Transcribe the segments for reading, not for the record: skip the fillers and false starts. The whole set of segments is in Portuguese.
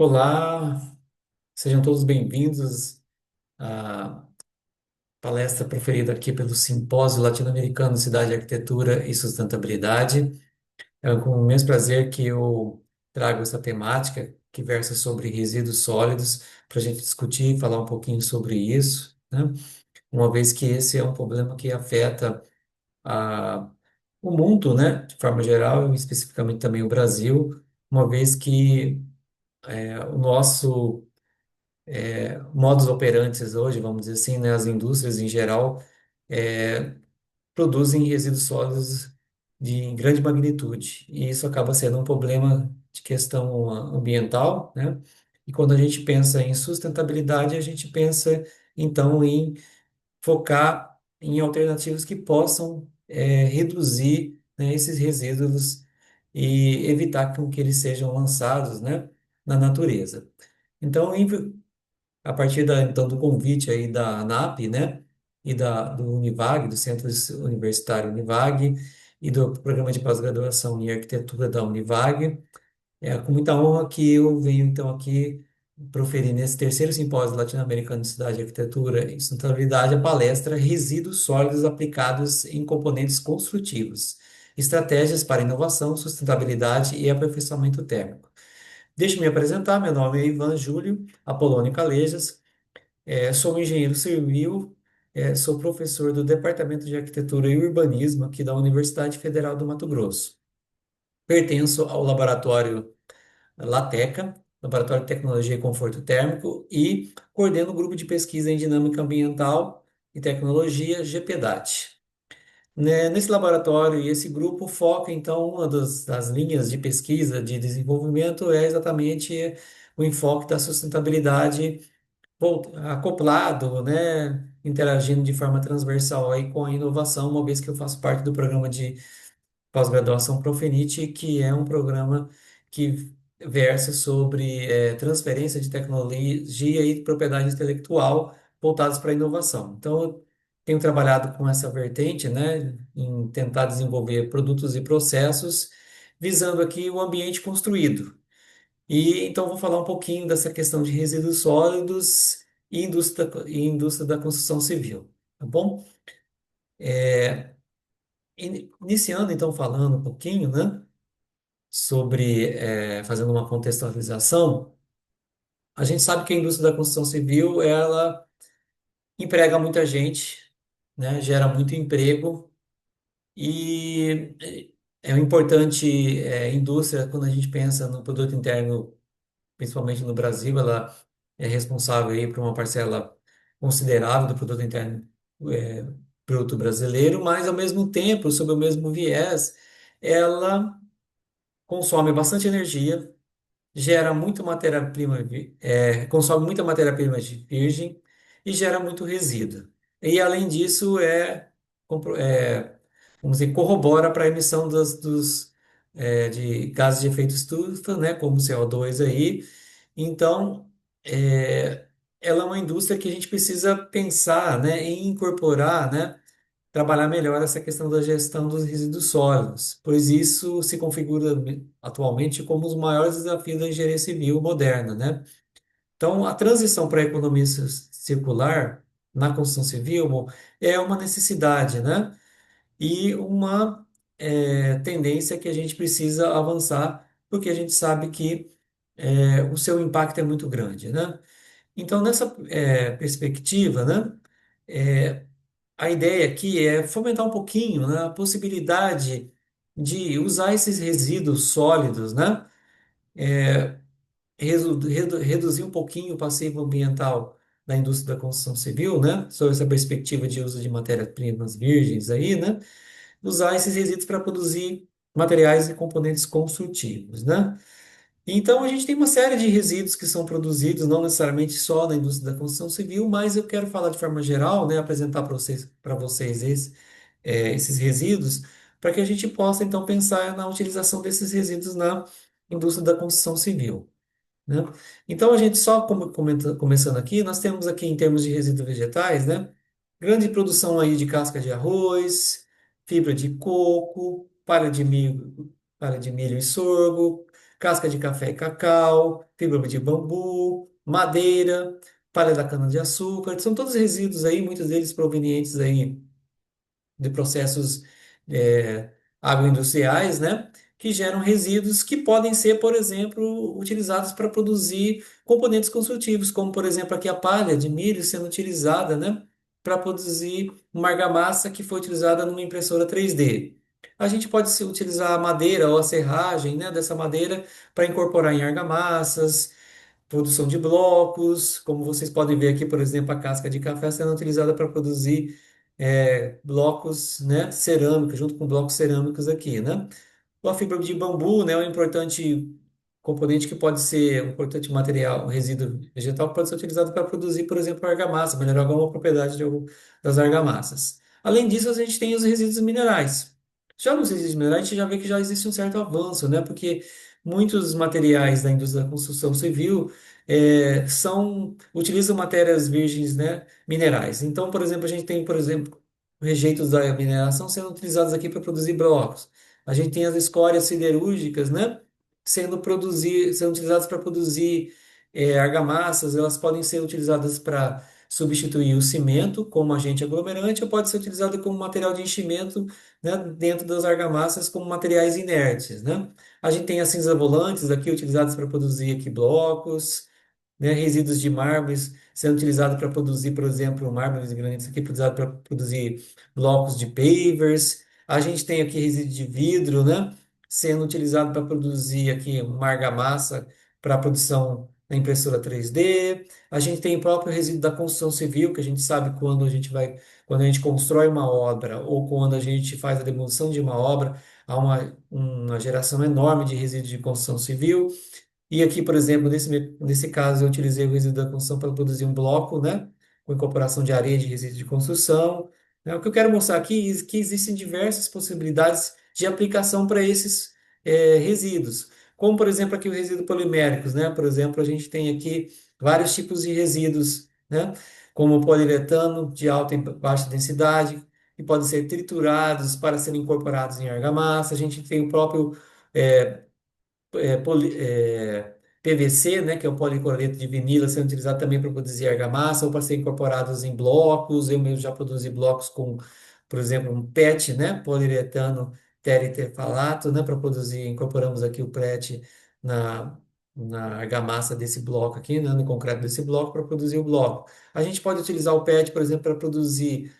Olá, sejam todos bem-vindos à palestra proferida aqui pelo Simpósio Latino-Americano de Cidade, Arquitetura e Sustentabilidade. É com o imenso prazer que eu trago essa temática que versa sobre resíduos sólidos para a gente discutir e falar um pouquinho sobre isso, né? Uma vez que esse é um problema que afeta a, o mundo, né? De forma geral, e especificamente também o Brasil, uma vez que o nosso modus operantes hoje, vamos dizer assim, né, as indústrias em geral produzem resíduos sólidos de grande magnitude, e isso acaba sendo um problema de questão ambiental, né? E quando a gente pensa em sustentabilidade, a gente pensa então em focar em alternativas que possam reduzir, né, esses resíduos e evitar com que eles sejam lançados, né, na natureza. Então, a partir então do convite aí da ANAP, né, e do Univag, do Centro Universitário Univag, e do Programa de Pós-Graduação em Arquitetura da Univag, é com muita honra que eu venho então aqui proferir nesse terceiro simpósio latino-americano de cidade, arquitetura e sustentabilidade a palestra Resíduos Sólidos Aplicados em Componentes Construtivos, Estratégias para Inovação, Sustentabilidade e Aperfeiçoamento Térmico. Deixe-me me apresentar, meu nome é Ivan Júlio Apolônio Calejas, sou engenheiro civil, sou professor do Departamento de Arquitetura e Urbanismo aqui da Universidade Federal do Mato Grosso. Pertenço ao laboratório LATECA, Laboratório de Tecnologia e Conforto Térmico, e coordeno o grupo de pesquisa em dinâmica ambiental e tecnologia GPDAT. Nesse laboratório e esse grupo foca, então, uma das linhas de pesquisa de desenvolvimento é exatamente o enfoque da sustentabilidade acoplado, né, interagindo de forma transversal aí com a inovação, uma vez que eu faço parte do programa de pós-graduação Profinite, que é um programa que versa sobre transferência de tecnologia e propriedade intelectual voltados para a inovação. Então, eu tenho trabalhado com essa vertente, né, em tentar desenvolver produtos e processos visando aqui o ambiente construído. E então vou falar um pouquinho dessa questão de resíduos sólidos e indústria da construção civil, tá bom? Iniciando então falando um pouquinho, né, sobre, fazendo uma contextualização, a gente sabe que a indústria da construção civil, ela emprega muita gente, né, gera muito emprego e é uma importante indústria quando a gente pensa no produto interno, principalmente no Brasil, ela é responsável aí por uma parcela considerável do produto interno é, bruto brasileiro, mas ao mesmo tempo, sob o mesmo viés, ela consome bastante energia, gera muito matéria-prima, consome muita matéria-prima virgem e gera muito resíduo. E além disso, vamos dizer, corrobora para a emissão de gases de efeito estufa, né, como CO2 aí. Então, é, ela é uma indústria que a gente precisa pensar, né, em incorporar, né, trabalhar melhor essa questão da gestão dos resíduos sólidos, pois isso se configura atualmente como os maiores desafios da engenharia civil moderna, né? Então, a transição para a economia circular na construção civil é uma necessidade, né? E uma tendência que a gente precisa avançar, porque a gente sabe que o seu impacto é muito grande, né? Então, nessa perspectiva, né? A ideia aqui é fomentar um pouquinho, né, a possibilidade de usar esses resíduos sólidos, né, reduzir um pouquinho o passivo ambiental da indústria da construção civil, né, sob essa perspectiva de uso de matérias-primas virgens aí, né, usar esses resíduos para produzir materiais e componentes construtivos, né. Então, a gente tem uma série de resíduos que são produzidos, não necessariamente só na indústria da construção civil, mas eu quero falar de forma geral, né, apresentar para vocês esses resíduos, para que a gente possa, então, pensar na utilização desses resíduos na indústria da construção civil, né? Então, a gente só começando aqui, nós temos aqui, em termos de resíduos vegetais, né, grande produção aí de casca de arroz, fibra de coco, palha de milho e sorgo, casca de café e cacau, fibra de bambu, madeira, palha da cana-de-açúcar. São todos resíduos aí, muitos deles provenientes aí de processos agroindustriais, né, que geram resíduos que podem ser, por exemplo, utilizados para produzir componentes construtivos, como, por exemplo, aqui a palha de milho sendo utilizada, né, para produzir uma argamassa que foi utilizada numa impressora 3D. A gente pode utilizar a madeira ou a serragem, né, dessa madeira para incorporar em argamassas, produção de blocos, como vocês podem ver aqui, por exemplo, a casca de café sendo utilizada para produzir blocos, né, cerâmicos, junto com blocos cerâmicos aqui, né? A fibra de bambu, né, é um importante componente que pode ser um importante material, um resíduo vegetal que pode ser utilizado para produzir, por exemplo, argamassa, melhorar alguma propriedade das argamassas. Além disso, a gente tem os resíduos minerais. Já nos resíduos minerais, a gente já vê que já existe um certo avanço, né? Porque muitos materiais da indústria da construção civil utilizam matérias virgens, né, minerais. Então, por exemplo, a gente tem, por exemplo, rejeitos da mineração sendo utilizados aqui para produzir blocos. A gente tem as escórias siderúrgicas, né, sendo utilizadas para produzir argamassas. Elas podem ser utilizadas para substituir o cimento como agente aglomerante ou pode ser utilizada como material de enchimento, né, dentro das argamassas como materiais inertes, né? A gente tem as cinzas volantes aqui utilizadas para produzir aqui blocos, né, resíduos de mármores sendo utilizados para produzir, por exemplo, mármores e granitos aqui utilizado para produzir blocos de pavers. A gente tem aqui resíduo de vidro, né, sendo utilizado para produzir aqui uma argamassa para a produção da impressora 3D. A gente tem o próprio resíduo da construção civil, que a gente sabe quando a gente constrói uma obra ou quando a gente faz a demolição de uma obra, há uma geração enorme de resíduos de construção civil. E aqui, por exemplo, nesse caso, eu utilizei o resíduo da construção para produzir um bloco, né, com incorporação de areia de resíduo de construção. Né. O que eu quero mostrar aqui é que existem diversas possibilidades de aplicação para esses resíduos. Como, por exemplo, aqui o resíduo poliméricos, né? Por exemplo, a gente tem aqui vários tipos de resíduos, né? Como o poliuretano de alta e baixa densidade, que podem ser triturados para serem incorporados em argamassa. A gente tem o próprio eh, PVC, né, que é o policloreto de vinila, sendo utilizado também para produzir argamassa ou para ser incorporados em blocos. Eu mesmo já produzi blocos com, por exemplo, um PET, né, poliuretano terefalato, né, para produzir. Incorporamos aqui o PET na, na argamassa desse bloco aqui, né, no concreto desse bloco, para produzir o bloco. A gente pode utilizar o PET, por exemplo, para produzir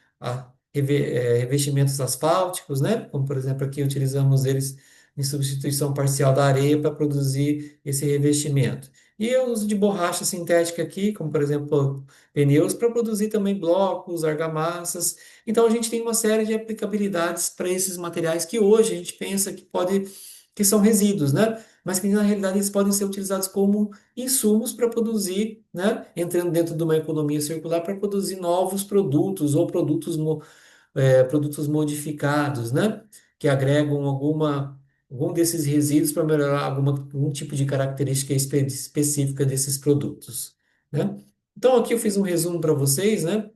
revestimentos asfálticos, né, como por exemplo aqui utilizamos eles em substituição parcial da areia para produzir esse revestimento. E eu uso de borracha sintética aqui, como por exemplo pneus, para produzir também blocos, argamassas. Então a gente tem uma série de aplicabilidades para esses materiais que hoje a gente pensa que são resíduos, né? Mas que na realidade eles podem ser utilizados como insumos para produzir, né? Entrando dentro de uma economia circular para produzir novos produtos ou produtos modificados, né? Que agregam algum desses resíduos para melhorar algum tipo de característica específica desses produtos, né? Então, aqui eu fiz um resumo para vocês, né?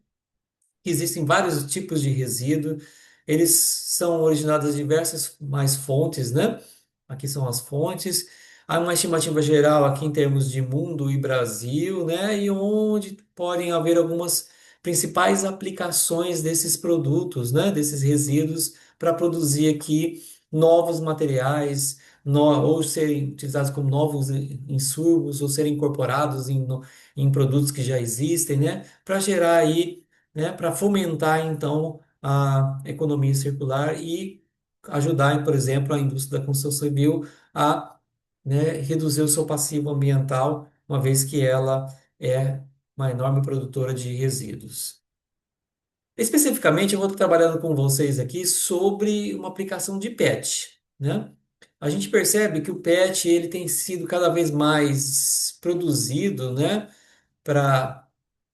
Existem vários tipos de resíduo, eles são originados de diversas mais fontes, né? Aqui são as fontes. Há uma estimativa geral aqui em termos de mundo e Brasil, né? E onde podem haver algumas principais aplicações desses produtos, né? Desses resíduos para produzir aqui novos materiais, ou serem utilizados como novos insumos, ou serem incorporados em produtos que já existem, né? Para gerar aí, né, para fomentar então a economia circular e ajudar, por exemplo, a indústria da construção civil a, né, reduzir o seu passivo ambiental, uma vez que ela é uma enorme produtora de resíduos. Especificamente, eu vou estar trabalhando com vocês aqui sobre uma aplicação de PET, né? A gente percebe que o PET ele tem sido cada vez mais produzido, né, para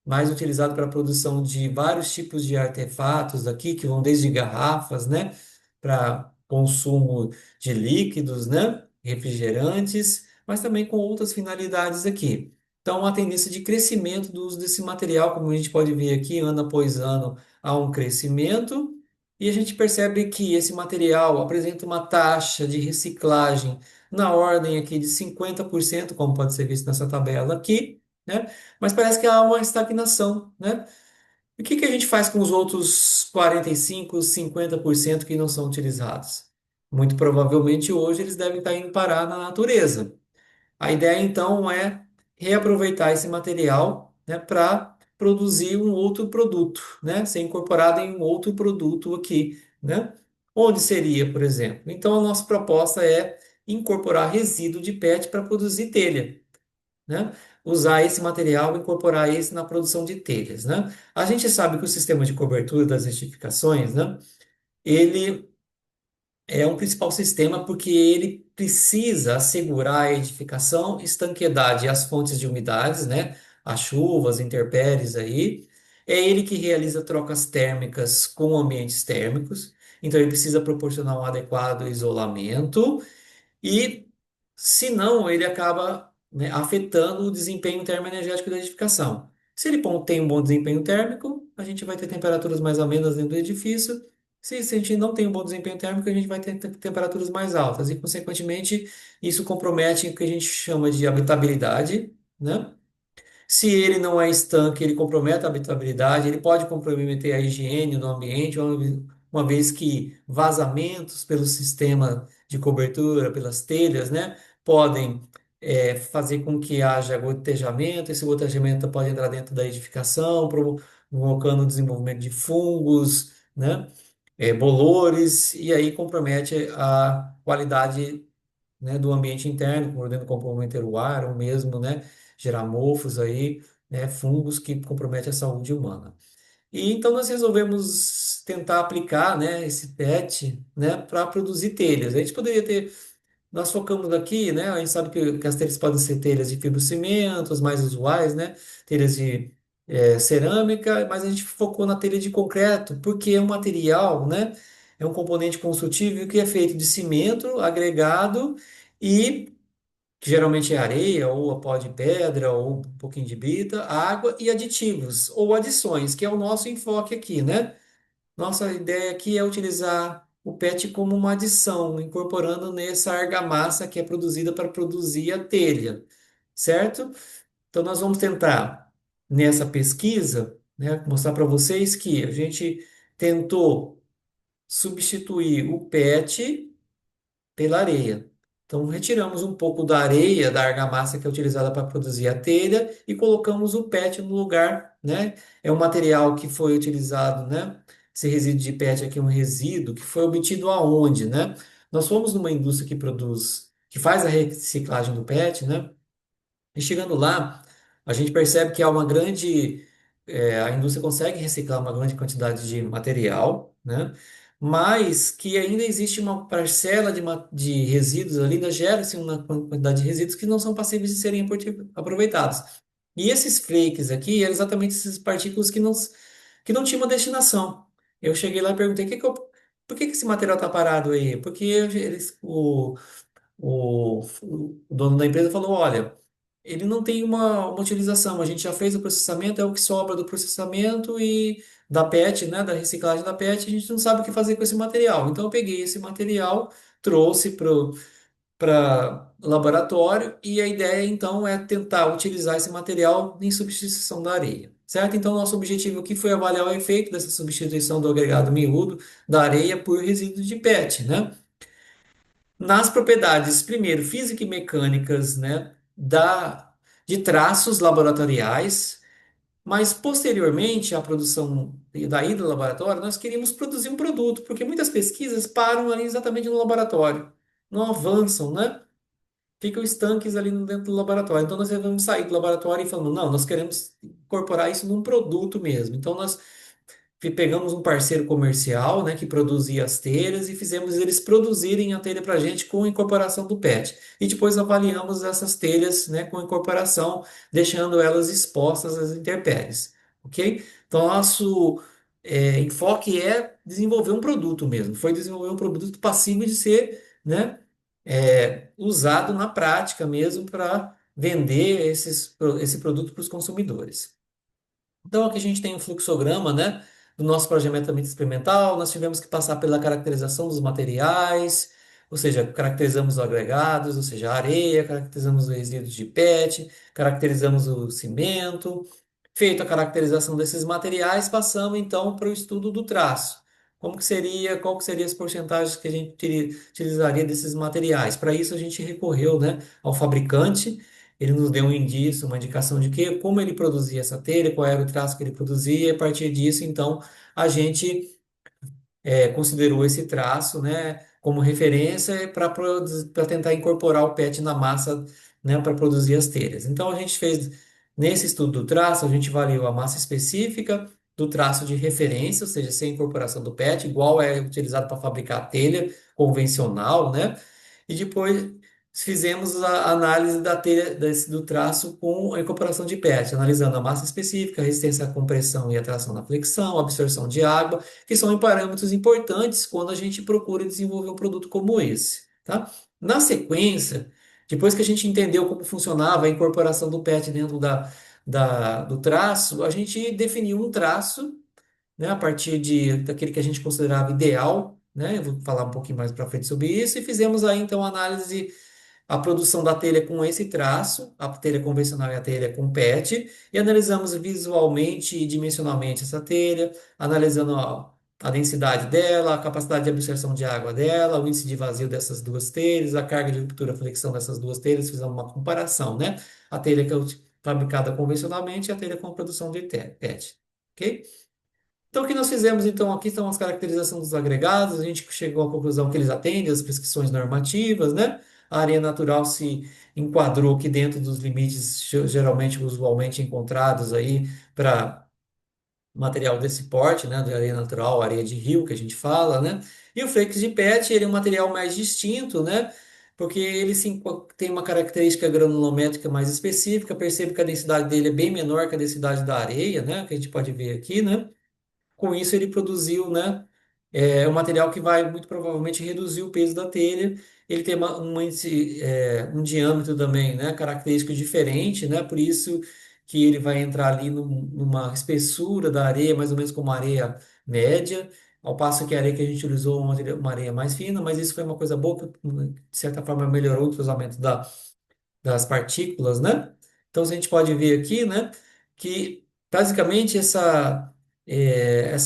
mais utilizado para a produção de vários tipos de artefatos aqui, que vão desde garrafas, né, para consumo de líquidos, né, refrigerantes, mas também com outras finalidades aqui. Então, a tendência de crescimento do uso desse material, como a gente pode ver aqui, ano após ano, há um crescimento e a gente percebe que esse material apresenta uma taxa de reciclagem na ordem aqui de 50%, como pode ser visto nessa tabela aqui, né? Mas parece que há uma estagnação, né? E o que que a gente faz com os outros 45, 50% que não são utilizados? Muito provavelmente hoje eles devem estar indo parar na natureza. A ideia então é reaproveitar esse material, né, para produzir um outro produto, né, ser incorporado em um outro produto aqui, né? Onde seria, por exemplo? Então a nossa proposta é incorporar resíduo de PET para produzir telha, né? Usar esse material e incorporar esse na produção de telhas, né? A gente sabe que o sistema de cobertura das edificações, né, ele é um principal sistema porque ele precisa assegurar a edificação, estanqueidade e as fontes de umidades, né? As chuvas, intempéries aí. É ele que realiza trocas térmicas com ambientes térmicos. Então ele precisa proporcionar um adequado isolamento e, se não, ele acaba, né, afetando o desempenho termoenergético da edificação. Se ele tem um bom desempenho térmico, a gente vai ter temperaturas mais amenas dentro do edifício. Se a gente não tem um bom desempenho térmico, a gente vai ter temperaturas mais altas. E, consequentemente, isso compromete o que a gente chama de habitabilidade, né? Se ele não é estanque, ele compromete a habitabilidade, ele pode comprometer a higiene do ambiente, uma vez que vazamentos pelo sistema de cobertura, pelas telhas, né, podem fazer com que haja gotejamento, esse gotejamento pode entrar dentro da edificação, provocando o desenvolvimento de fungos, né, bolores, e aí compromete a qualidade, né, do ambiente interno, podendo comprometer o ar, ou mesmo, né, gerar mofos aí, né, fungos que comprometem a saúde humana. E então nós resolvemos tentar aplicar, né, esse PET, né, para produzir telhas. A gente poderia ter, nós focamos aqui, né, a gente sabe que as telhas podem ser telhas de fibrocimento, as mais usuais, né, telhas de cerâmica, mas a gente focou na telha de concreto, porque é um material, né, é um componente construtivo que é feito de cimento agregado e que geralmente é areia, ou a pó de pedra, ou um pouquinho de brita, água e aditivos, ou adições, que é o nosso enfoque aqui, né? Nossa ideia aqui é utilizar o PET como uma adição, incorporando nessa argamassa que é produzida para produzir a telha, certo? Então, nós vamos tentar, nessa pesquisa, né, mostrar para vocês que a gente tentou substituir o PET pela areia. Então, retiramos um pouco da areia, da argamassa que é utilizada para produzir a telha e colocamos o PET no lugar, né? É um material que foi utilizado, né? Esse resíduo de PET aqui é um resíduo que foi obtido aonde, né? Nós fomos numa indústria que produz, que faz a reciclagem do PET, né? E chegando lá, a gente percebe que há uma grande, a indústria consegue reciclar uma grande quantidade de material, né? Mas que ainda existe uma parcela de resíduos ali, ainda gera-se uma quantidade de resíduos que não são passíveis de serem aproveitados. E esses flakes aqui eram exatamente esses partículas que não tinham uma destinação. Eu cheguei lá e perguntei, por que que esse material está parado aí? Porque o dono da empresa falou, olha, ele não tem uma utilização. A gente já fez o processamento, é o que sobra do processamento e da PET, né, da reciclagem da PET, a gente não sabe o que fazer com esse material. Então eu peguei esse material, trouxe para laboratório e a ideia então é tentar utilizar esse material em substituição da areia. Certo? Então, nosso objetivo aqui foi avaliar o efeito dessa substituição do agregado miúdo da areia por resíduo de PET, né? Nas propriedades, primeiro, física e mecânicas, né, de traços laboratoriais, mas posteriormente à produção daí do laboratório, nós queríamos produzir um produto, porque muitas pesquisas param ali exatamente no laboratório, não avançam, né? Ficam estanques ali dentro do laboratório. Então nós devemos sair do laboratório e falando, não, nós queremos incorporar isso num produto mesmo. Então nós pegamos um parceiro comercial, né, que produzia as telhas e fizemos eles produzirem a telha para a gente com incorporação do PET. E depois avaliamos essas telhas, né, com incorporação, deixando elas expostas às intempéries, ok? Então, nosso enfoque é desenvolver um produto mesmo. Foi desenvolver um produto passível de ser, né, usado na prática mesmo para vender esse produto para os consumidores. Então, aqui a gente tem um fluxograma, né, do nosso planejamento experimental, nós tivemos que passar pela caracterização dos materiais, ou seja, caracterizamos os agregados, ou seja, a areia, caracterizamos os resíduos de PET, caracterizamos o cimento. Feita a caracterização desses materiais, passamos então para o estudo do traço. Como que seria, qual que seria as porcentagens que a gente utilizaria desses materiais? Para isso a gente recorreu, né, ao fabricante. Ele nos deu um indício, uma indicação de que, como ele produzia essa telha, qual era o traço que ele produzia, e a partir disso, então, a gente considerou esse traço, né, como referência para tentar incorporar o PET na massa, né, para produzir as telhas. Então, a gente fez, nesse estudo do traço, a gente avaliou a massa específica do traço de referência, ou seja, sem incorporação do PET, igual é utilizado para fabricar a telha convencional, né? E depois fizemos a análise da telha, do traço com a incorporação de PET, analisando a massa específica, a resistência à compressão e atração na flexão, a absorção de água, que são parâmetros importantes quando a gente procura desenvolver um produto como esse, tá? Na sequência, depois que a gente entendeu como funcionava a incorporação do PET dentro do traço, a gente definiu um traço, né, a partir daquele que a gente considerava ideal, né? Eu vou falar um pouquinho mais para frente sobre isso, e fizemos aí então a análise a produção da telha com esse traço, a telha convencional e a telha com PET, e analisamos visualmente e dimensionalmente essa telha, analisando a densidade dela, a capacidade de absorção de água dela, o índice de vazio dessas duas telhas, a carga de ruptura flexão dessas duas telhas, fizemos uma comparação, né? A telha que é fabricada convencionalmente e a telha com a produção de PET, ok? Então, o que nós fizemos, então, aqui estão as caracterizações dos agregados, a gente chegou à conclusão que eles atendem às prescrições normativas, né? A areia natural se enquadrou aqui dentro dos limites geralmente, usualmente encontrados aí para material desse porte, né? De areia natural, areia de rio, que a gente fala, né? E o flakes de PET, ele é um material mais distinto, né? Porque ele tem uma característica granulométrica mais específica, percebe que a densidade dele é bem menor que a densidade da areia, né? Que a gente pode ver aqui, né? Com isso, ele produziu, né, um material que vai muito provavelmente reduzir o peso da telha. Ele tem um diâmetro também, né, característico diferente, né, por isso que ele vai entrar ali numa espessura da areia, mais ou menos como uma areia média, ao passo que a areia que a gente utilizou é uma areia mais fina, mas isso foi uma coisa boa que, de certa forma, melhorou o cruzamento das partículas, né? Então, a gente pode ver aqui, né, que basicamente essa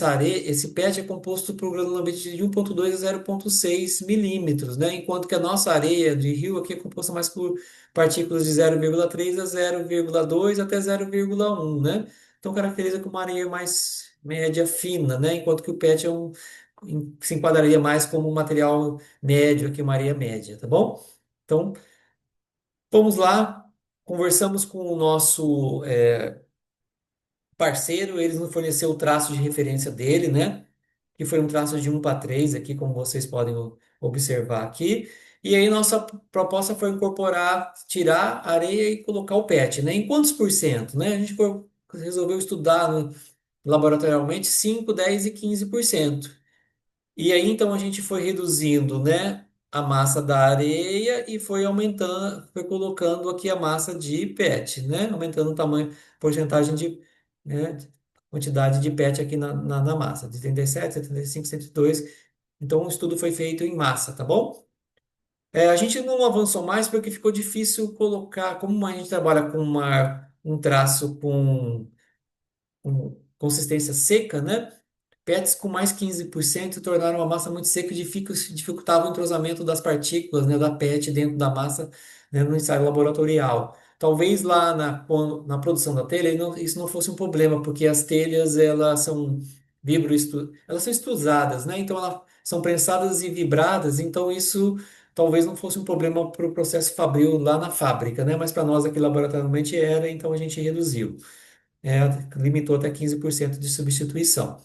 areia, esse PET é composto por granulometria de 1,2 a 0,6 milímetros, né? Enquanto que a nossa areia de rio aqui é composta mais por partículas de 0,3 a 0,2 até 0,1, né? Então, caracteriza como uma areia mais média fina, né? Enquanto que o PET se enquadraria mais como um material médio que uma areia média, tá bom? Então, fomos lá, conversamos com o nosso parceiro, eles nos forneceu o traço de referência dele, né? Que foi um traço de 1:3 aqui, como vocês podem observar aqui. E aí nossa proposta foi incorporar, tirar a areia e colocar o PET, né? Em quantos por cento, né? A gente resolveu estudar laboratorialmente 5, 10 e 15%. E aí, então, a gente foi reduzindo, né, a massa da areia e foi aumentando, foi colocando aqui a massa de PET, né, aumentando o tamanho, porcentagem de quantidade de PET aqui na massa, de 37, 75, 102. Então, o estudo foi feito em massa, tá bom? A gente não avançou mais porque ficou difícil colocar, como a gente trabalha com um traço com consistência seca, né? PETs com mais 15% tornaram a massa muito seca e dificultava o entrosamento das partículas, né, da PET dentro da massa, né, no ensaio laboratorial. Talvez lá na produção da telha isso não fosse um problema, porque as telhas elas são extrusadas, né? Então elas são prensadas e vibradas, então isso talvez não fosse um problema para o processo fabril lá na fábrica, né? Mas para nós aqui laboratorialmente era, então a gente reduziu, limitou até 15% de substituição.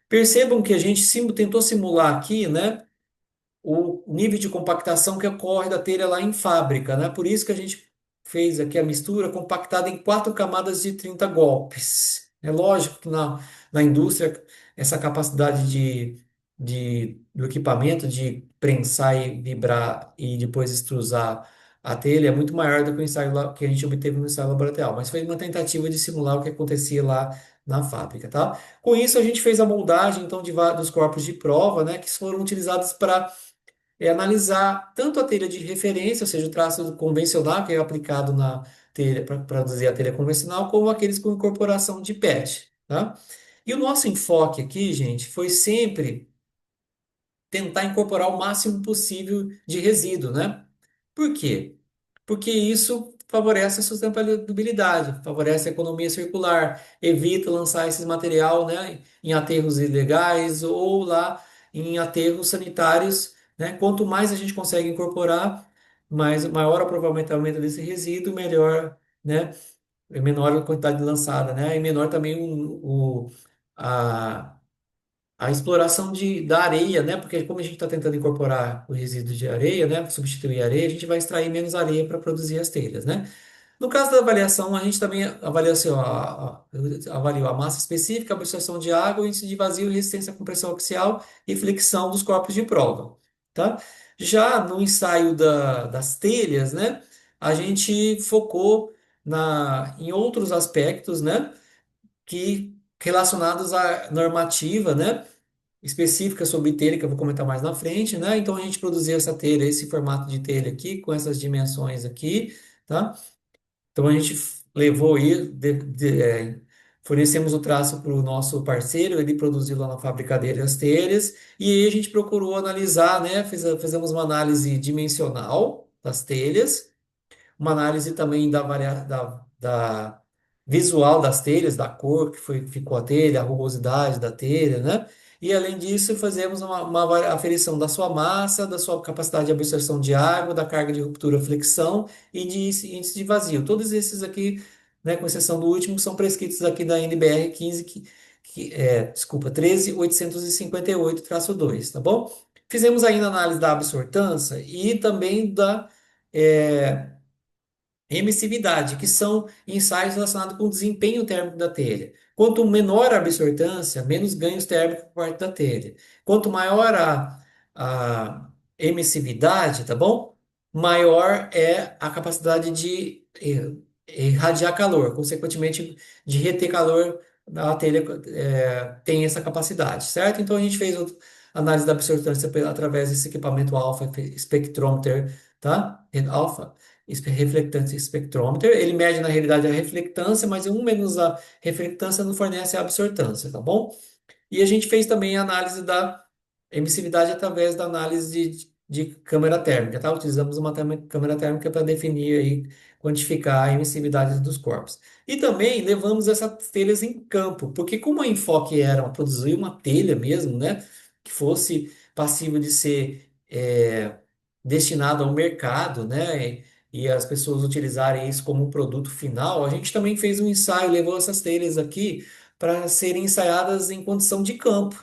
Percebam que a gente tentou simular aqui, né, o nível de compactação que ocorre da telha lá em fábrica, né? Por isso que a gente fez aqui a mistura compactada em 4 camadas de 30 golpes. É lógico que na indústria essa capacidade do equipamento de prensar e vibrar e depois extrusar a telha é muito maior do que o ensaio que a gente obteve no ensaio laboratorial, mas foi uma tentativa de simular o que acontecia lá na fábrica, tá? Com isso, a gente fez a moldagem, então, dos corpos de prova, né, que foram utilizados para analisar tanto a telha de referência, ou seja, o traço convencional que é aplicado na telha para produzir a telha convencional, como aqueles com incorporação de PET, tá? E o nosso enfoque aqui, gente, foi sempre tentar incorporar o máximo possível de resíduo, né? Por quê? Porque isso favorece a sustentabilidade, favorece a economia circular, evita lançar esse material, né, em aterros ilegais ou lá em aterros sanitários, né? Quanto mais a gente consegue incorporar, maior o aproveitamento desse resíduo, melhor, né, menor a quantidade lançada, né, e menor também a a exploração da areia, né? Porque como a gente está tentando incorporar o resíduo de areia, né? Substituir a areia, a gente vai extrair menos areia para produzir as telhas, né? No caso da avaliação, a gente também avaliou, assim, ó, avaliou a massa específica, a absorção de água, o índice de vazio, resistência à compressão axial e flexão dos corpos de prova, tá? Já no ensaio das telhas, né? A gente focou em outros aspectos, né? Que relacionados à normativa, né? Específica sobre telha, que eu vou comentar mais na frente, né? Então a gente produziu essa telha, esse formato de telha aqui, com essas dimensões aqui, tá? Então a gente levou aí, fornecemos o traço para o nosso parceiro, ele produziu lá na fábrica dele as telhas, e aí a gente procurou analisar, né? Fizemos uma análise dimensional das telhas, uma análise também da visual das telhas, da cor que ficou a telha, a rugosidade da telha, né? E além disso, fazemos uma aferição da sua massa, da sua capacidade de absorção de água, da carga de ruptura, flexão e de índice de vazio. Todos esses aqui, né, com exceção do último, são prescritos aqui da NBR 15, desculpa, 13.858-2, tá bom? Fizemos ainda a análise da absortância e também da é, emissividade, que são ensaios relacionados com o desempenho térmico da telha. Quanto menor a absortância, menos ganhos térmicos por parte da telha. Quanto maior a emissividade, tá bom? Maior é a capacidade de irradiar calor, consequentemente de reter calor, a telha tem essa capacidade, certo? Então a gente fez análise da absortância através desse equipamento alfa espectrômetro, tá? Alfa reflectância espectrômetro. Ele mede na realidade a reflectância, mas um menos a reflectância não fornece a absortância, tá bom? E a gente fez também a análise da emissividade através da análise de câmara térmica, tá? Utilizamos uma câmara térmica para definir aí, quantificar a emissividade dos corpos. E também levamos essas telhas em campo, porque como o enfoque era produzir uma telha mesmo, né? Que fosse passível de ser destinado ao mercado, né? E as pessoas utilizarem isso como um produto final, a gente também fez um ensaio, levou essas telhas aqui para serem ensaiadas em condição de campo,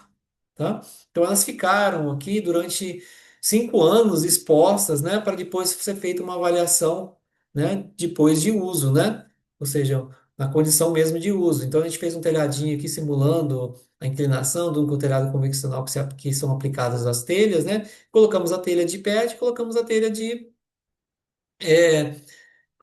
tá? Então elas ficaram aqui durante 5 anos expostas, né, para depois ser feita uma avaliação, né, depois de uso, né? Ou seja, na condição mesmo de uso. Então a gente fez um telhadinho aqui simulando a inclinação do telhado convencional que são aplicadas às telhas, né? Colocamos a telha de PET, colocamos a telha de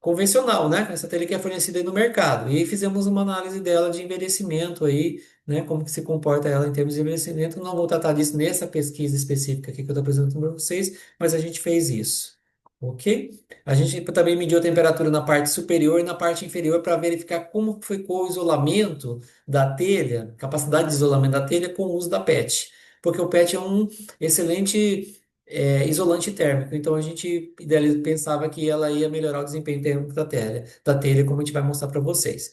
convencional, né? Essa telha que é fornecida aí no mercado. E aí fizemos uma análise dela de envelhecimento aí, né? Como que se comporta ela em termos de envelhecimento. Não vou tratar disso nessa pesquisa específica aqui que eu estou apresentando para vocês, mas a gente fez isso. Ok? A gente também mediu a temperatura na parte superior e na parte inferior para verificar como ficou o isolamento da telha, capacidade de isolamento da telha com o uso da PET. Porque o PET é um excelente isolante térmico. Então a gente pensava que ela ia melhorar o desempenho térmico da telha, como a gente vai mostrar para vocês.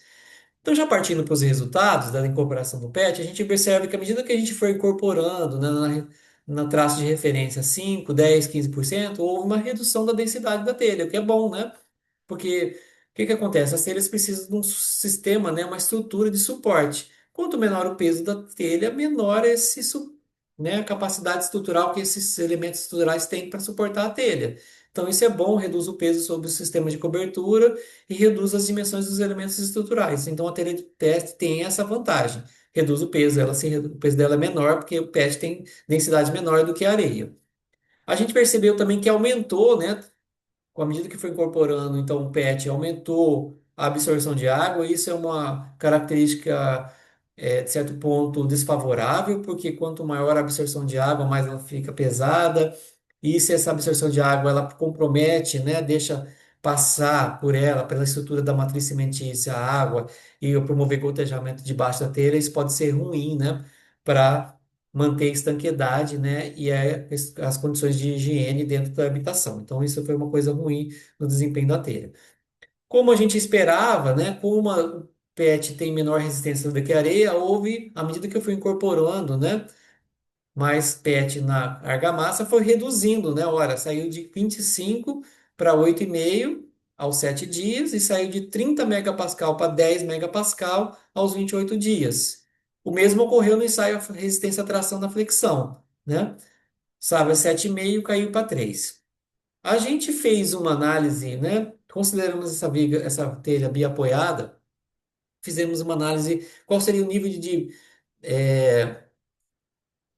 Então, já partindo para os resultados da incorporação do PET, a gente percebe que à medida que a gente for incorporando, né, na traço de referência 5, 10, 15%, houve uma redução da densidade da telha, o que é bom, né? Porque o que que acontece? As telhas precisam de um sistema, né, uma estrutura de suporte. Quanto menor o peso da telha, menor né, a capacidade estrutural que esses elementos estruturais têm para suportar a telha. Então, isso é bom, reduz o peso sobre o sistema de cobertura e reduz as dimensões dos elementos estruturais. Então, a telha de teste tem essa vantagem. Reduz o peso, o peso dela é menor, porque o PET tem densidade menor do que a areia. A gente percebeu também que aumentou, né, com a medida que foi incorporando, então, o PET aumentou a absorção de água. Isso é uma característica de certo ponto, desfavorável, porque quanto maior a absorção de água, mais ela fica pesada. E se essa absorção de água ela compromete, né, deixa passar por ela, pela estrutura da matriz cimentícia, a água, e promover gotejamento debaixo da telha, isso pode ser ruim, né, para manter a estanqueidade, né, e as condições de higiene dentro da habitação. Então, isso foi uma coisa ruim no desempenho da telha. Como a gente esperava, né? Como o PET tem menor resistência do que a areia, houve, à medida que eu fui incorporando, né, mais PET na argamassa, foi reduzindo, né? Ora, saiu de 25 para 8,5 aos 7 dias e saiu de 30 megapascal para 10 megapascal aos 28 dias. O mesmo ocorreu no ensaio resistência à tração na flexão, né? Sabe, 7,5 caiu para 3. A gente fez uma análise, né? Consideramos essa viga, essa telha biapoiada, fizemos uma análise qual seria o nível eh,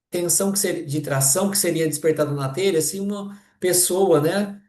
tensão que seria, de tração que seria despertado na telha se uma pessoa, né,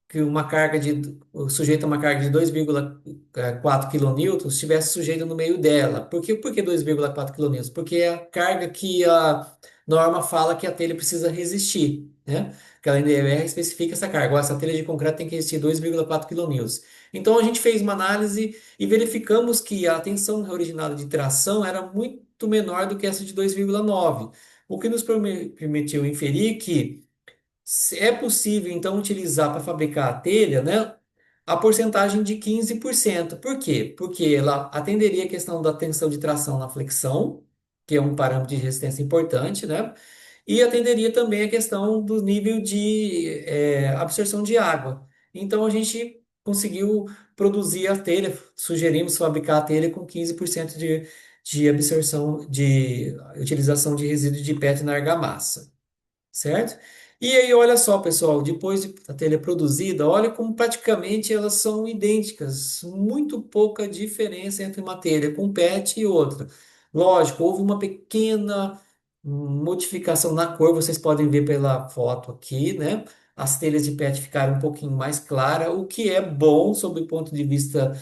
que uma carga de sujeita a uma carga de 2,4 quilonewtons estivesse sujeita no meio dela. Por que 2,4 quilonewtons? Porque é a carga que a norma fala que a telha precisa resistir, né? Porque a NBR especifica essa carga. Ó, essa telha de concreto tem que resistir 2,4 quilonewtons. Então a gente fez uma análise e verificamos que a tensão originada de tração era muito menor do que essa de 2,9, o que nos permitiu inferir que é possível, então, utilizar para fabricar a telha, né, a porcentagem de 15%. Por quê? Porque ela atenderia a questão da tensão de tração na flexão, que é um parâmetro de resistência importante, né? E atenderia também a questão do nível de absorção de água. Então, a gente conseguiu produzir a telha, sugerimos fabricar a telha com 15% de absorção, de utilização de resíduo de PET na argamassa, certo? E aí, olha só, pessoal, depois de a telha produzida, olha como praticamente elas são idênticas, muito pouca diferença entre uma telha com PET e outra. Lógico, houve uma pequena modificação na cor, vocês podem ver pela foto aqui, né? As telhas de PET ficaram um pouquinho mais claras, o que é bom sob o ponto de vista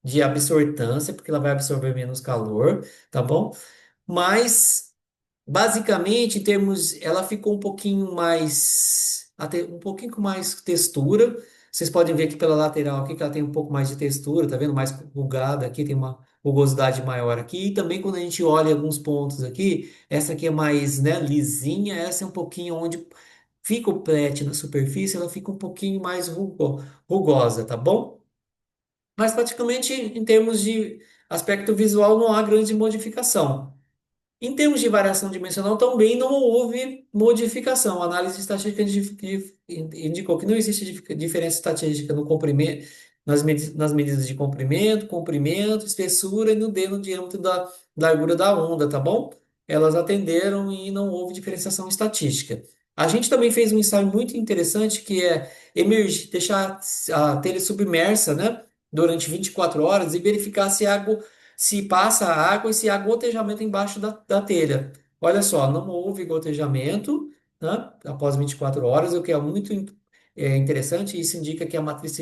de absortância, porque ela vai absorver menos calor, tá bom? Mas basicamente, em termos, ela ficou um pouquinho mais, um pouquinho com mais textura. Vocês podem ver aqui pela lateral aqui que ela tem um pouco mais de textura, tá vendo? Mais rugada aqui, tem uma rugosidade maior aqui. E também quando a gente olha alguns pontos aqui, essa aqui é mais, né, lisinha, essa é um pouquinho onde fica o plet na superfície, ela fica um pouquinho mais rugosa, tá bom? Mas praticamente em termos de aspecto visual não há grande modificação. Em termos de variação dimensional, também não houve modificação. A análise estatística indicou que não existe diferença estatística no comprimento, nas medidas de comprimento, espessura e no diâmetro da largura da onda, tá bom? Elas atenderam e não houve diferenciação estatística. A gente também fez um ensaio muito interessante que é deixar a telha submersa, né, durante 24 horas e verificar se passa a água e se há gotejamento embaixo da telha. Olha só, não houve gotejamento, né, após 24 horas, o que é muito interessante. Isso indica que a matriz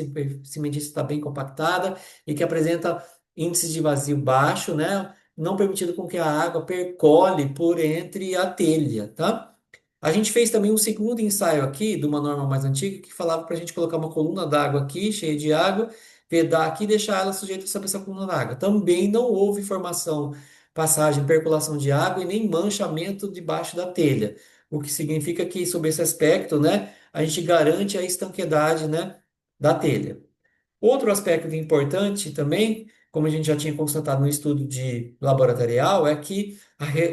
cimentícia está bem compactada e que apresenta índice de vazio baixo, né, não permitindo com que a água percole por entre a telha, tá? A gente fez também um segundo ensaio aqui, de uma norma mais antiga, que falava para a gente colocar uma coluna d'água aqui, cheia de água, vedar aqui e deixar ela sujeita sobre essa coluna d'água. Também não houve formação, passagem, percolação de água e nem manchamento debaixo da telha. O que significa que, sob esse aspecto, né, a gente garante a estanqueidade, né, da telha. Outro aspecto importante também, como a gente já tinha constatado no estudo de laboratorial, é que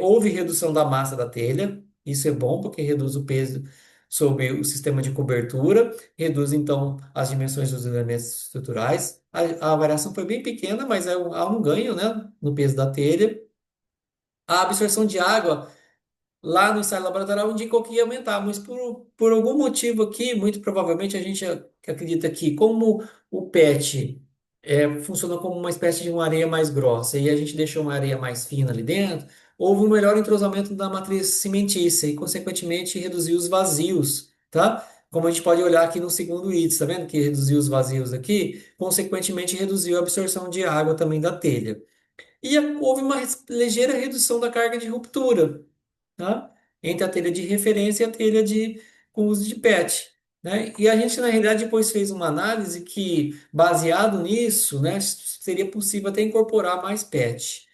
houve redução da massa da telha. Isso é bom porque reduz o peso sobre o sistema de cobertura, reduz então as dimensões dos elementos estruturais. A variação foi bem pequena, mas há um ganho, né, no peso da telha. A absorção de água lá no ensaio laboratorial indicou que ia aumentar, mas por algum motivo aqui, muito provavelmente a gente acredita que como o PET funciona como uma espécie de uma areia mais grossa e a gente deixou uma areia mais fina ali dentro, houve um melhor entrosamento da matriz cimentícia e, consequentemente, reduziu os vazios, tá? Como a gente pode olhar aqui no segundo índice, tá vendo que reduziu os vazios aqui? Consequentemente, reduziu a absorção de água também da telha. e houve uma ligeira redução da carga de ruptura, tá? Entre a telha de referência e a telha com uso de PET, né? E a gente, na realidade, depois fez uma análise que, baseado nisso, né, seria possível até incorporar mais PET,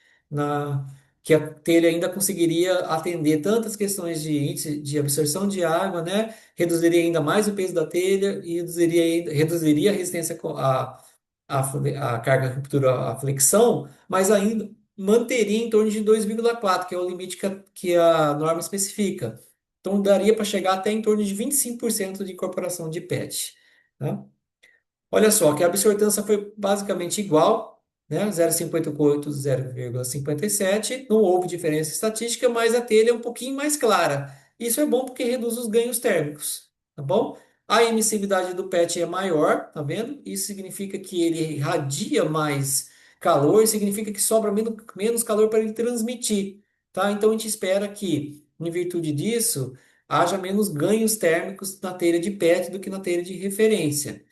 que a telha ainda conseguiria atender tantas questões de índice de absorção de água, né? Reduziria ainda mais o peso da telha e reduziria a resistência a carga de ruptura, a flexão, mas ainda manteria em torno de 2,4, que é o limite que a norma especifica. Então, daria para chegar até em torno de 25% de incorporação de PET. Tá? Olha só, que a absortância foi basicamente igual, né? 0,58, 0,57. Não houve diferença estatística, mas a telha é um pouquinho mais clara. Isso é bom porque reduz os ganhos térmicos, tá bom? A emissividade do PET é maior, tá vendo? Isso significa que ele irradia mais calor, significa que sobra menos calor para ele transmitir, tá? Então a gente espera que, em virtude disso, haja menos ganhos térmicos na telha de PET do que na telha de referência.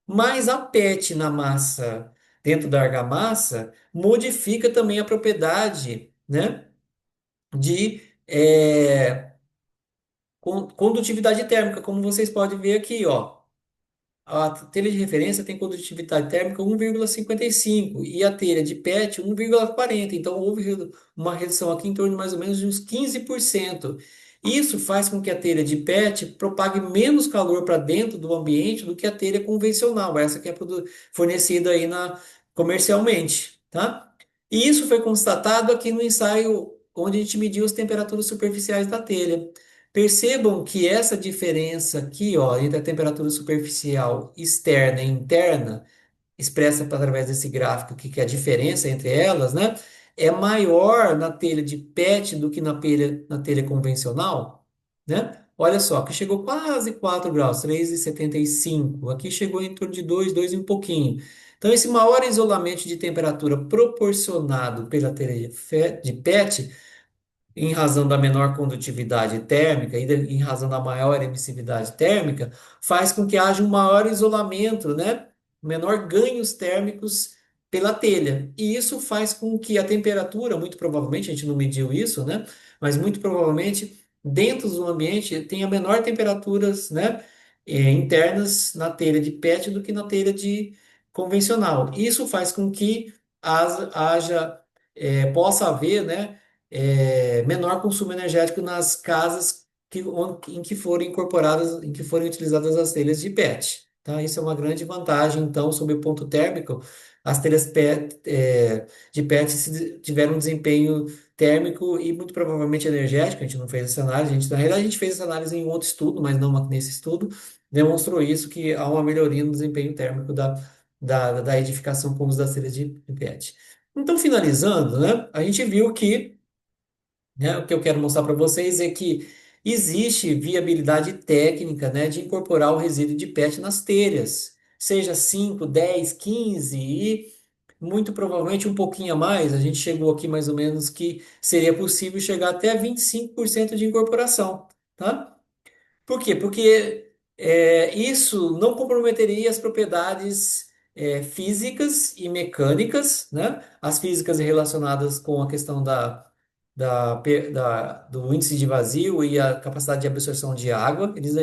Mas a PET na massa, dentro da argamassa, modifica também a propriedade, né, de condutividade térmica, como vocês podem ver aqui, ó. A telha de referência tem condutividade térmica 1,55 e a telha de PET 1,40. Então, houve uma redução aqui em torno de mais ou menos de uns 15%. Isso faz com que a telha de PET propague menos calor para dentro do ambiente do que a telha convencional, essa que é fornecida aí comercialmente, tá? E isso foi constatado aqui no ensaio onde a gente mediu as temperaturas superficiais da telha. Percebam que essa diferença aqui, ó, entre a temperatura superficial externa e interna, expressa através desse gráfico aqui, que é a diferença entre elas, né, é maior na telha de PET do que na telha convencional, né? Olha só, aqui chegou quase 4 graus, 3,75. Aqui chegou em torno de 2, 2 e um pouquinho. Então, esse maior isolamento de temperatura proporcionado pela telha de PET em razão da menor condutividade térmica em razão da maior emissividade térmica, faz com que haja um maior isolamento, né? Menor ganhos térmicos pela telha. E isso faz com que a temperatura, muito provavelmente, a gente não mediu isso, né? Mas muito provavelmente, dentro do ambiente, tenha menor temperaturas, né? Internas na telha de PET do que na telha de convencional. Isso faz com que haja, possa haver, né? Menor consumo energético nas casas em que forem incorporadas, em que forem utilizadas as telhas de PET. Tá? Isso é uma grande vantagem, então, sob o ponto térmico, as telhas de PET tiveram um desempenho térmico e muito provavelmente energético. A gente não fez essa análise, na realidade, a gente fez essa análise em outro estudo, mas não nesse estudo, demonstrou isso, que há uma melhoria no desempenho térmico da edificação com os das telhas de PET. Então, finalizando, né, a gente viu que, né, o que eu quero mostrar para vocês é que existe viabilidade técnica, né, de incorporar o resíduo de PET nas telhas, seja 5, 10, 15 e muito provavelmente um pouquinho a mais. A gente chegou aqui mais ou menos que seria possível chegar até 25% de incorporação, tá? Por quê? Porque isso não comprometeria as propriedades físicas e mecânicas, né? As físicas relacionadas com a questão do índice de vazio e a capacidade de absorção de água. Eles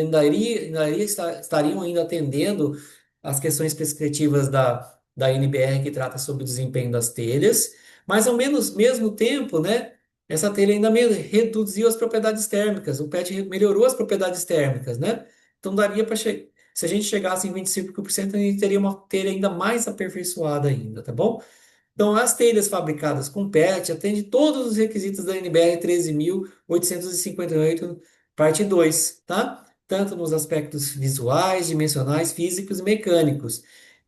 estariam ainda atendendo às questões prescritivas da NBR que trata sobre o desempenho das telhas, mas ao mesmo tempo, né? Essa telha ainda reduziu as propriedades térmicas, o PET melhorou as propriedades térmicas, né? Então daria para se a gente chegasse em 25%, a gente teria uma telha ainda mais aperfeiçoada ainda, tá bom? Então, as telhas fabricadas com PET atendem todos os requisitos da NBR 13.858, parte 2, tá? Tanto nos aspectos visuais, dimensionais, físicos e mecânicos,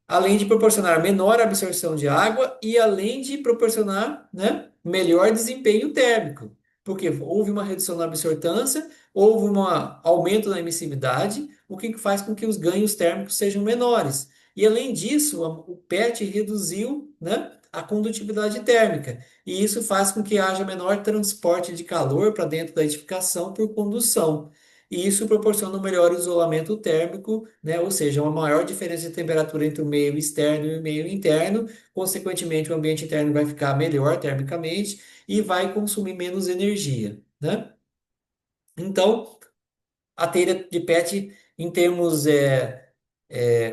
além de proporcionar menor absorção de água e além de proporcionar, né, melhor desempenho térmico, porque houve uma redução na absortância, houve um aumento na emissividade, o que faz com que os ganhos térmicos sejam menores. E além disso, o PET reduziu, né, a condutividade térmica, e isso faz com que haja menor transporte de calor para dentro da edificação por condução. e isso proporciona um melhor isolamento térmico, né? Ou seja, uma maior diferença de temperatura entre o meio externo e o meio interno. Consequentemente, o ambiente interno vai ficar melhor termicamente e vai consumir menos energia, né? Então, a telha de PET, em termos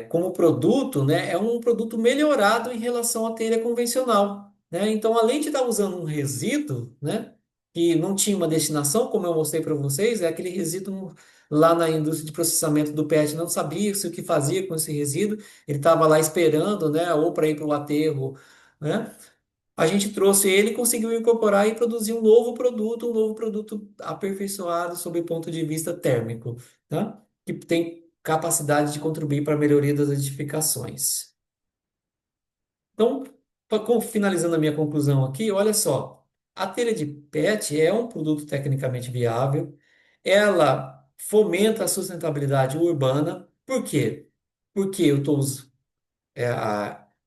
como produto, né, é um produto melhorado em relação à telha convencional, né? Então, além de estar usando um resíduo, né, que não tinha uma destinação, como eu mostrei para vocês, é aquele resíduo lá na indústria de processamento do PET, não sabia se o que fazia com esse resíduo, ele estava lá esperando, né, ou para ir para o aterro, né? A gente trouxe ele e conseguiu incorporar e produzir um novo produto aperfeiçoado sob o ponto de vista térmico, tá? Que tem capacidade de contribuir para a melhoria das edificações. Então, finalizando a minha conclusão aqui, olha só, a telha de PET é um produto tecnicamente viável, ela fomenta a sustentabilidade urbana. Por quê? Porque eu estou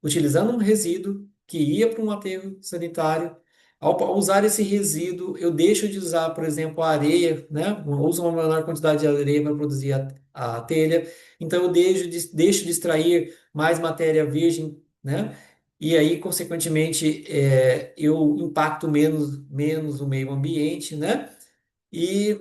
utilizando um resíduo que ia para um aterro sanitário. Ao usar esse resíduo, eu deixo de usar, por exemplo, a areia, né? Eu uso uma menor quantidade de areia para produzir a telha. Então, eu deixo de extrair mais matéria virgem, né? E aí, consequentemente, eu impacto menos o meio ambiente, né? E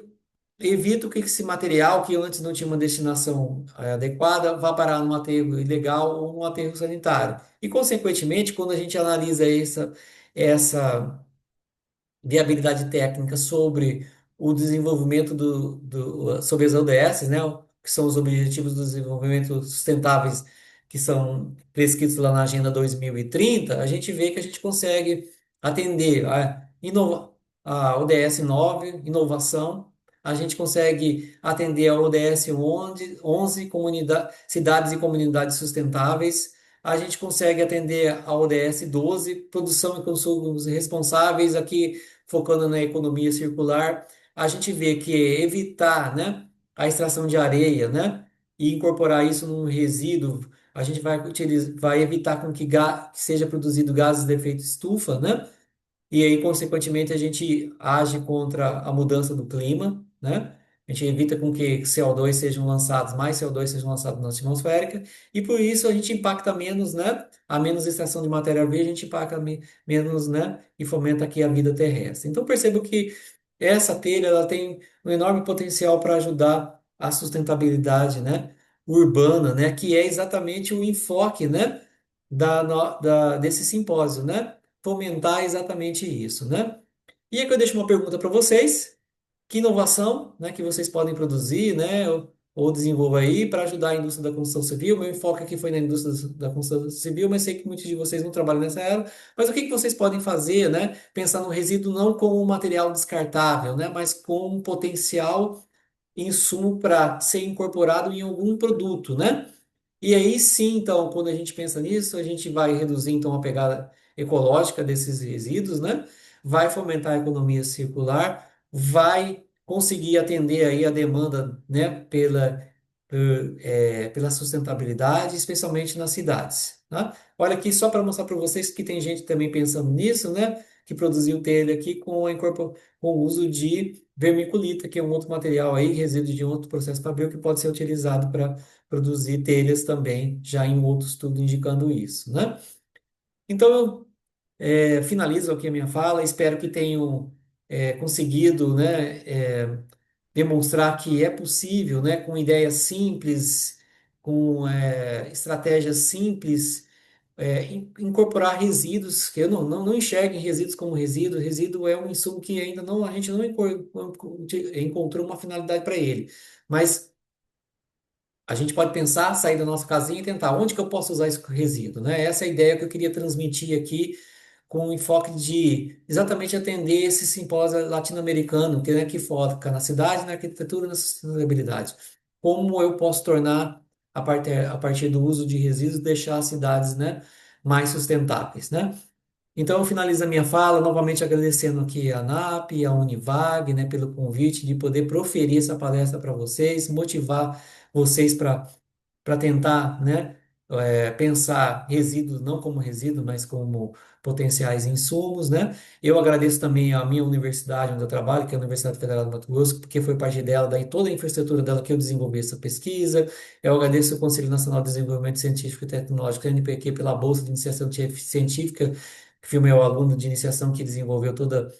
evito que esse material, que antes não tinha uma destinação adequada, vá parar num aterro ilegal ou num aterro sanitário. E, consequentemente, quando a gente analisa essa viabilidade técnica sobre o desenvolvimento sobre as ODS, né, que são os Objetivos do Desenvolvimento Sustentáveis, que são prescritos lá na Agenda 2030, a gente vê que a gente consegue atender a ODS 9, inovação, a gente consegue atender a ODS 11, cidades e comunidades sustentáveis, a gente consegue atender a ODS 12, produção e consumos responsáveis, aqui focando na economia circular, a gente vê que evitar, né, a extração de areia, né, e incorporar isso num resíduo, a gente vai evitar com que seja produzido gases de efeito estufa, né, e aí, consequentemente, a gente age contra a mudança do clima, né? A gente evita com que CO2 sejam lançados, mais CO2 sejam lançados na atmosfera, e por isso a gente impacta menos, né? A menos extração de matéria verde, a gente impacta menos, né? E fomenta aqui a vida terrestre. Então, percebo que essa telha, ela tem um enorme potencial para ajudar a sustentabilidade, né? Urbana, né? Que é exatamente o enfoque, né? Desse simpósio, né? Fomentar exatamente isso, né? E aqui eu deixo uma pergunta para vocês: que inovação, né, que vocês podem produzir, né, ou desenvolver aí para ajudar a indústria da construção civil? Meu enfoque aqui foi na indústria da construção civil, mas sei que muitos de vocês não trabalham nessa área. Mas o que que vocês podem fazer, né, pensar no resíduo não como um material descartável, né, mas como um potencial insumo para ser incorporado em algum produto, né? E aí sim, então, quando a gente pensa nisso, a gente vai reduzir então a pegada ecológica desses resíduos, né? Vai fomentar a economia circular, vai conseguir atender aí a demanda, né, pela sustentabilidade, especialmente nas cidades, tá? Olha aqui só para mostrar para vocês que tem gente também pensando nisso, né? Que produziu telha aqui com o uso de vermiculita, que é um outro material aí, resíduo de outro processo fabril que pode ser utilizado para produzir telhas também, já em outro estudo indicando isso, né? Então, eu finalizo aqui a minha fala, espero que tenham conseguido, né, demonstrar que é possível, né, com ideias simples, com estratégias simples, incorporar resíduos, que eu não enxergo resíduos como resíduo. Resíduo é um insumo que ainda não, a gente não encontrou uma finalidade para ele. Mas a gente pode pensar, sair da nossa casinha e tentar onde que eu posso usar esse resíduo, né? Essa é a ideia que eu queria transmitir aqui com o enfoque de exatamente atender esse simpósio latino-americano, que, né, que foca na cidade, na arquitetura e na sustentabilidade. Como eu posso tornar, a partir do uso de resíduos, deixar as cidades, né, mais sustentáveis, né? Então, eu finalizo a minha fala, novamente agradecendo aqui a ANAP e a Univag, né, pelo convite de poder proferir essa palestra para vocês, motivar vocês para tentar, né, pensar resíduos não como resíduos, mas como potenciais insumos, né? Eu agradeço também a minha universidade onde eu trabalho, que é a Universidade Federal do Mato Grosso, porque foi parte dela, daí toda a infraestrutura dela que eu desenvolvi essa pesquisa. Eu agradeço o Conselho Nacional de Desenvolvimento Científico e Tecnológico, NPq, pela bolsa de iniciação científica, que foi o meu aluno de iniciação que desenvolveu toda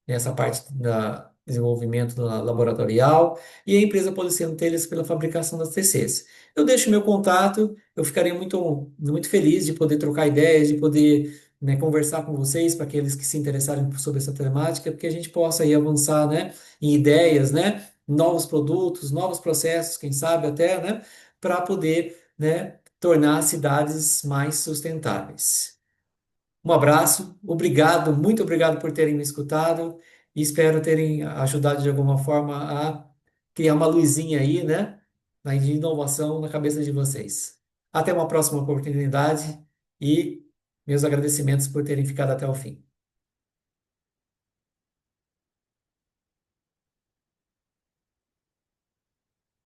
nessa parte da desenvolvimento laboratorial, e a empresa Policeno Telhas pela fabricação das TCs. Eu deixo meu contato, eu ficaria muito feliz de poder trocar ideias, de poder, né, conversar com vocês, para aqueles que se interessarem sobre essa temática, porque a gente possa aí avançar, né, em ideias, né, novos produtos, novos processos, quem sabe até, né, para poder, né, tornar as cidades mais sustentáveis. Um abraço, obrigado, muito obrigado por terem me escutado e espero terem ajudado de alguma forma a criar uma luzinha aí, né, de inovação na cabeça de vocês. Até uma próxima oportunidade e meus agradecimentos por terem ficado até o fim.